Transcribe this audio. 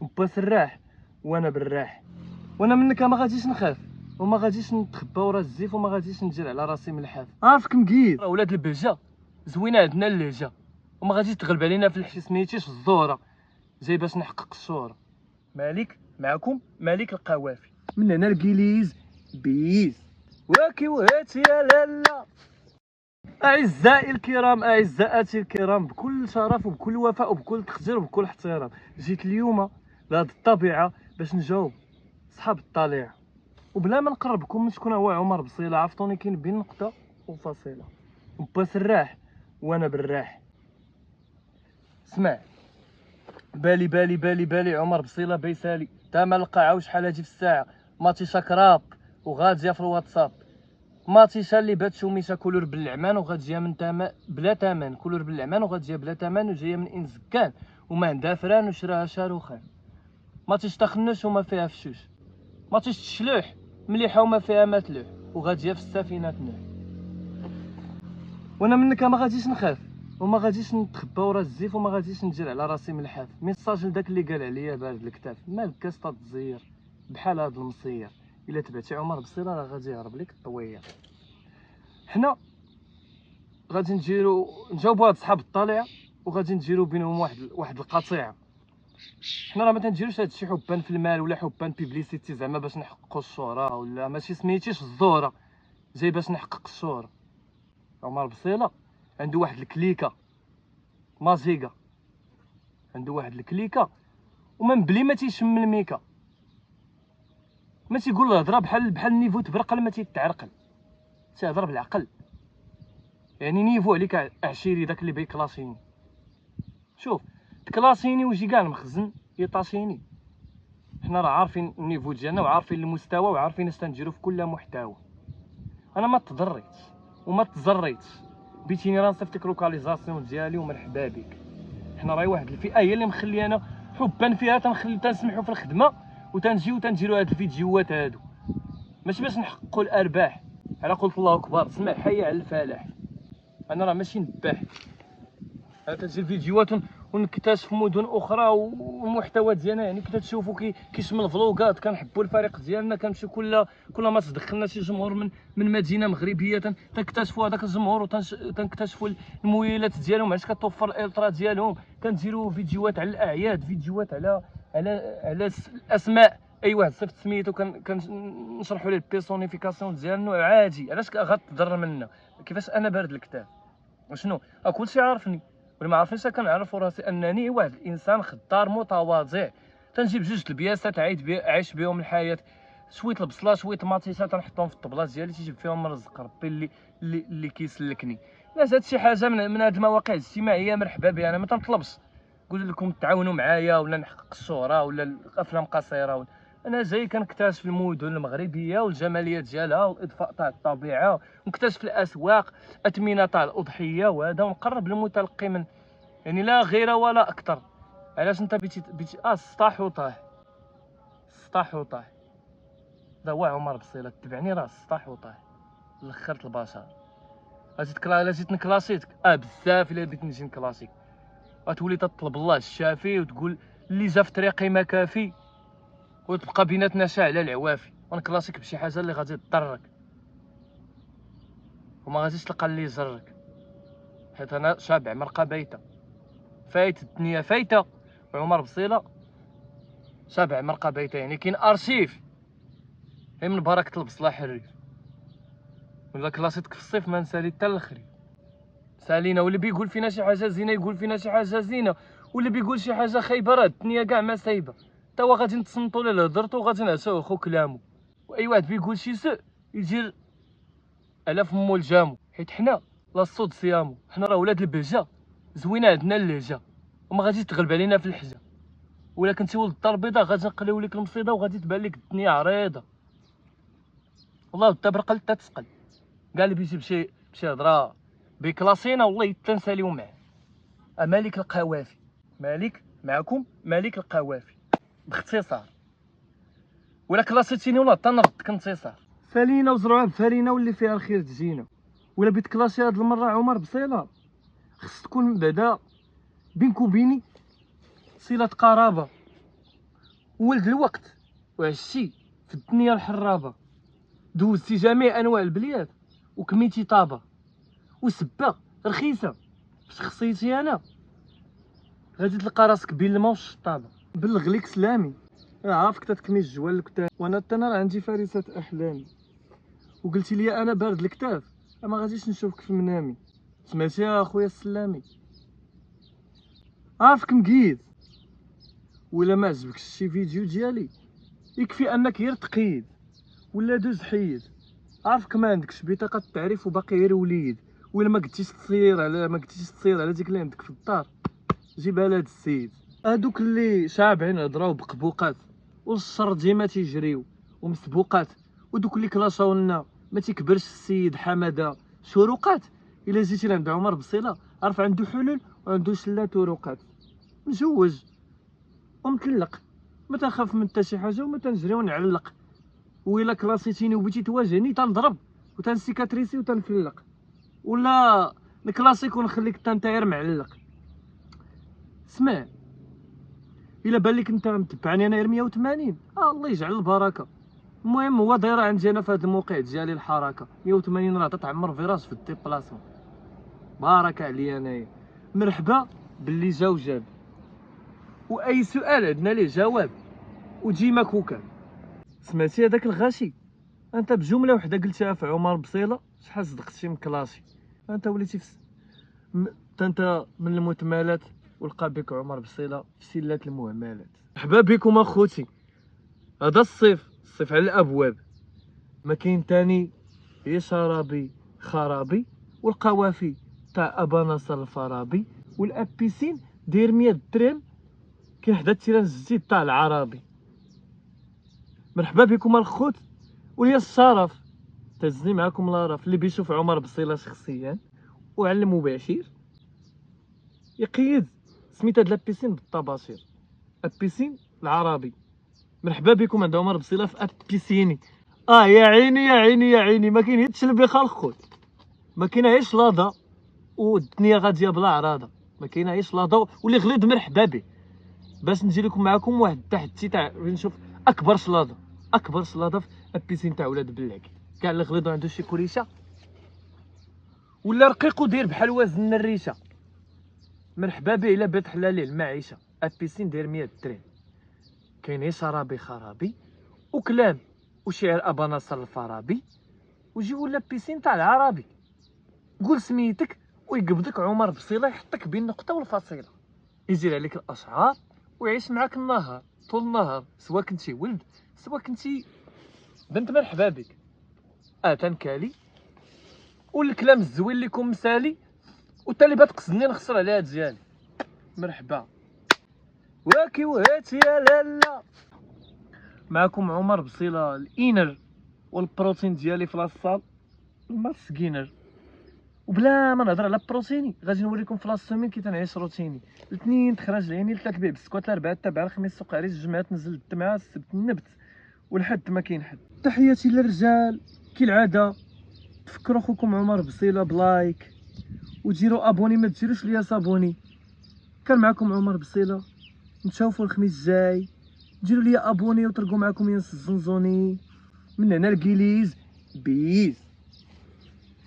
با سراح وانا براح، وانا منك ما غاديش نخاف وما غاديش نتخبى ورا الزيف وما غاديش نجري على راسي من الحاف. عارفك مقيد ولاد البهجه زوينه عندنا اللهجه وما غاديش تغلب علينا في الحشي سميتيش الزوره جاي باش نحقق الشهره. مالك معكم مالك القوافي من هنا الكليز بيز واكي وهاتي يا لالا. أعزائي الكرام أعزائاتي الكرام، بكل شرف وبكل وفاء وبكل تقدير وبكل احترام جيت اليوم لهاد الطبيعة باش نجاوب صحاب الطليعة وبلا ما نقربكم من شكون هو عمر بصيلة. عرفتوني كاين بين نقطة وفاصلة با سراح وانا براح. اسمع بالي بالي بالي بالي عمر بصيلة بيسالي تما القاعة وشحال هادي في الساعة ماتي شاكراب وغادية في الواتساب ماتيشا اللي بات شوميشا كولور بالعمان وغتجيها من تمن بلا تمن كولور بالعمان وغتجيها بلا تمن وجايه من انزكان وما عندها فران وشراها شاروخان. ماتيش تخنش وما فيها فشوش ماتيش تشلوح مليحه وما فيها ما تلوح وغتجيها في السفينه نوح. وانا منك ما غاديش نخاف وما غاديش نتخبى ورا الزيف وما غاديش نجري على راسي من الحاف. ميساج لداك اللي قال عليا بارد الكتاف مالك كاسطه تزير بحال هاد المصير الا تبعتي عمر بصيره راه غادي يهرب لك الطوير. حنا غادي نجاوبوا هاد صحاب الطليعه وغادي نديروا بينهم واحد القطيعه. حنا راه ما تنديروش هادشي حبا في المال ولا حبا بيبليسيتي زعما باش نحققوا الشهره ولا ماشي سميتيش الزوره جاي باش نحقق الشهره. عمر بصيله عنده واحد الكليكه ماجيكا عنده واحد الكليكه ومن بلي ما تيشم الميكا ما تيقول الهضره بحال النيفو تبرقل ما تيتعرقل تيهضر بالعقل يعني نيفو عليك عشيري داك اللي بيكلاسيني. شوف تكلاسيني وجي كاع المخزن يطاشيني. حنا راه عارفين النيفو ديالنا وعارفين المستوى وعارفين اش تنديرو في كل محتوى. انا ما تضريتش وما تزريتش بيتيني راه نصيفط لك لوكاليزاسيون ديالي ومرحبا بك. حنا راهي واحد الفئه هي اللي مخليانا حبا فيها تنسمحوا في الخدمه وتنجيو تنديروا هاد الفيديوهات هادو ماشي باش نحققوا الارباح. على قلت الله اكبر سمع حي على الفلاح. انا راه ماشي نباح انا تنجي فيديوهات ونكتشف مدن اخرى والمحتوى ديالنا يعني كي تشوفوا كيشمل فلوغات. كنحبوا الفريق ديالنا كنمشيو كل ما تدخلنا شي جمهور من مدينه مغربيه تنكتشفوا هذاك الجمهور وتنكتشفوا المويلات ديالهم علاش كتوفر الالترا ديالهم. كنديروا فيديوهات على الاعياد فيديوهات على الاسماء اي واحد صيفط سميتو كنشرحوا ليه البيرسونيفيكاسيون ديالو عادي. علاش غتضر منا كيفاش انا بارد الكتاب وشنو كلشي عارفني ولا ما عارفينش كنعرف راسي انني واحد الانسان خضار متواضع تنجيب جوج البياسات عايش بهم الحياه شويه البصله شويه ماطيشه تنحطهم في الطبلات ديالي تيجيب فيهم رزق ربي اللي كيسلكني. لا زاد شي حاجه من هاد المواقع الاجتماعيه مرحبا بها انا ما تنطلبش نقول لكم تعاونوا معايا ولا نحقق الشهره ولا الافلام قصيره. انا جاي كنكتشف المدن المغربيه والجماليه ديالها والاضفاء تاع الطبيعه ونكتشف الاسواق اثمنه تاع الاضحيه وهذا ونقرب للمتلقي من يعني لا غير ولا اكثر. علاش انت بيتي السطاح وطاح السطاح وطاح هذا هو عمر بصيله تبعني راه السطاح وطاح لخرت البشر. جيت نكلاسيتك بزاف الا بغيت نجي نكلاسيك غتولي تطلب الله الشافي وتقول اللي جا في طريقي ما كافي وتبقى بيناتنا شاعله العوافي ونكلاسيك بشي حاجه اللي غادي تضرك وما غاديش تلقى اللي يجرك حيت انا شابع مرقه بايته فايت الدنيا فايته وعمر بصيله شابع مرقه بايته يعني كاين ارشيف غير من بركه البصله حريف ولا كلاسيتك في الصيف ما نسالي حتى الاخرين سالينا. واللي بيقول فينا شي حاجه زينه يقول فينا شي حاجه زينه واللي بيقول شي حاجه خايبه راه الدنيا كاع ما سايبه تا هو غادي نتصنتوا ليه هضرتو وغادي نعساو خو كلامو. واي واحد بيقول شي سوء يدير على فمو الجامو حيت حنا لا الصوت صيامو. حنا راه ولاد البهجه زوينه عندنا اللهجه وما غاديش تغلب علينا في الحجه. ولا كنتي ولد الدار البيضاء غادي نقليو لك المصيده وغادي تبان لك الدنيا عريضه. والله التبرقل حتى تسقل كاع اللي بيجي بشي هضره بكلاسينا والله حتى نساليو معاه. مالك القوافي مالك معكم مالك القوافي باختصار ولا كلاسيتيني ولا حتى نردك انتصار. فالينا وزروعه بفالينا واللي فيها الخير تجينا. ولا بغيت كلاسي هاد المره عمر بصيله خص تكون بعدا بينك وبيني صله قرابه ولد الوقت وعشتي في الدنيا الحرابه، دوزتي جميع انواع البليات وكميتي طابه وسبه رخيصه. في شخصيتي انا غادي تلقى راسك بين الماء والشطابه. بلغ ليك سلامي، عارفك تتكمي الجوال الكتاب، وانا راه عندي فريسه احلامي. وقلتي لي انا بارد الكتاف، ما غاديش نشوفك في منامي. سمعتي يا اخويا السلامي؟ عارفك مقيد، ولا ما عجبكش شي فيديو ديالي يكفي انك غير تقيد ولا دوز حيد. عارفك ما عندكش بطاقه التعريف وباقي غير وليد، ولا ما قدتيش تصير على ديك اللي عندك في الدار، جيبها لهاد السيد. هادوك اللي شابعين هضراو بقبوقات والشر ديما تيجريو ومسبوقات، ودوك اللي كلاشاو لنا ما تيكبرش السيد حماده شروقات. الا جيتي لعند عمر بصيله عارف عنده حلول وعنده شله طرقات. مجوج ومطلق، ما تنخاف من حتى شي حاجه وما تنجري ونعلق. وإلا كلاسيتيني وبغيتي تواجهني تنضرب وتنسيكاتريسي وتنفلق، ولا نكلاسيك ونخليك تنتاير معلق. اسمع، الا بان لك انت متبعني انا غير 180 الله يجعل البركه. المهم هو دايره عندي انا في هذا الموقع ديالي الحركه 180 راه تتعمر فيراج في الديبلاسمون. بارك عليا انايا. مرحبا باللي جا وجاب، واي سؤال عندنا ليه جواب وديما كوكا. سمعتي هذاك الغاشي؟ انت بجمله وحده قلتها في عمر بصيله شحال صدقتي مكلاشي. انت وليتي انت من المتمالات، ولقى بك عمر بصيله في سلات المهملات. مرحبا بكم اخوتي، هذا الصيف على الابواب. ما كاين تاني هي شرابي خرابي، والقوافي تاع ابا نصر الفارابي، والابيسين داير 100 درهم كاين حدا التيران الجديد تاع العربي. مرحبا بكم الخوت، وليا الشرف تهزني معاكم لاراف اللي بيشوف عمر بصيله شخصيا وعلى المباشر يقيد سميت هاد لابيسين بالطباشير، ابيسين العربي. مرحبا بكم عند عمر بصيله في ابيسيني. يا عيني يا عيني يا عيني، ما كاين هيت الشلبيخه الخوت، ما كاينه غير شلاضه والدنيا غاديه بلا عراضه. ما كاينه غير شلاضه واللي غليظ مرحبا به. باش نجي لكم معكم واحد التحدي تاع نشوف اكبر شلاضه في ابيسين تاع ولاد بلاكي. كاع اللي غليظ عنده شي كوريشه ولا رقيق وداير بحال وزن الريشه، مرحبا به. الا بغيت تحلى ليه المعيشه ابيسين داير 100 درهم. كاين غير شرابي خرابي وكلام وشعر ابا نصر الفارابي، وجي ولا بيسين تاع العربي. قول سميتك ويقبضك عمر بصيله، يحطك بين النقطه والفصيله، يزيد عليك الاشعار ويعيش معاك النهار طول النهار، سوا كنتي ولد سوا كنتي بنت. مرحبا بك. تنكالي والكلام الزوين اللي يكون مسالي، وتا اللي بتقصدني نخسر عليها ديالي. مرحبا واكي وهاتي يا لالا. معكم عمر بصيله، الانر والبروتين ديالي في لاصال الماسكينر. وبلا ما نهضر على بروتيني غادي نوريكم في لاسومين كي تنعيش روتيني. الاثنين تخرج العيني، الثلاث بيع بالسكوات، الاربعاء تبع الخميس سوق عريس، الجمعه تنزل الدمعه، السبت النبت، والحد ما كاين حد. تحياتي للرجال كالعاده. تفكروا خوكم عمر بصيله بلايك وديروا ابوني، ما ديروش ليا صابوني. كان معكم عمر بصيله، نتشوفوا الخميس الجاي. ديروا ليا ابوني وترقوا معكم ينس الزنزوني من هنا الكيليز بيس.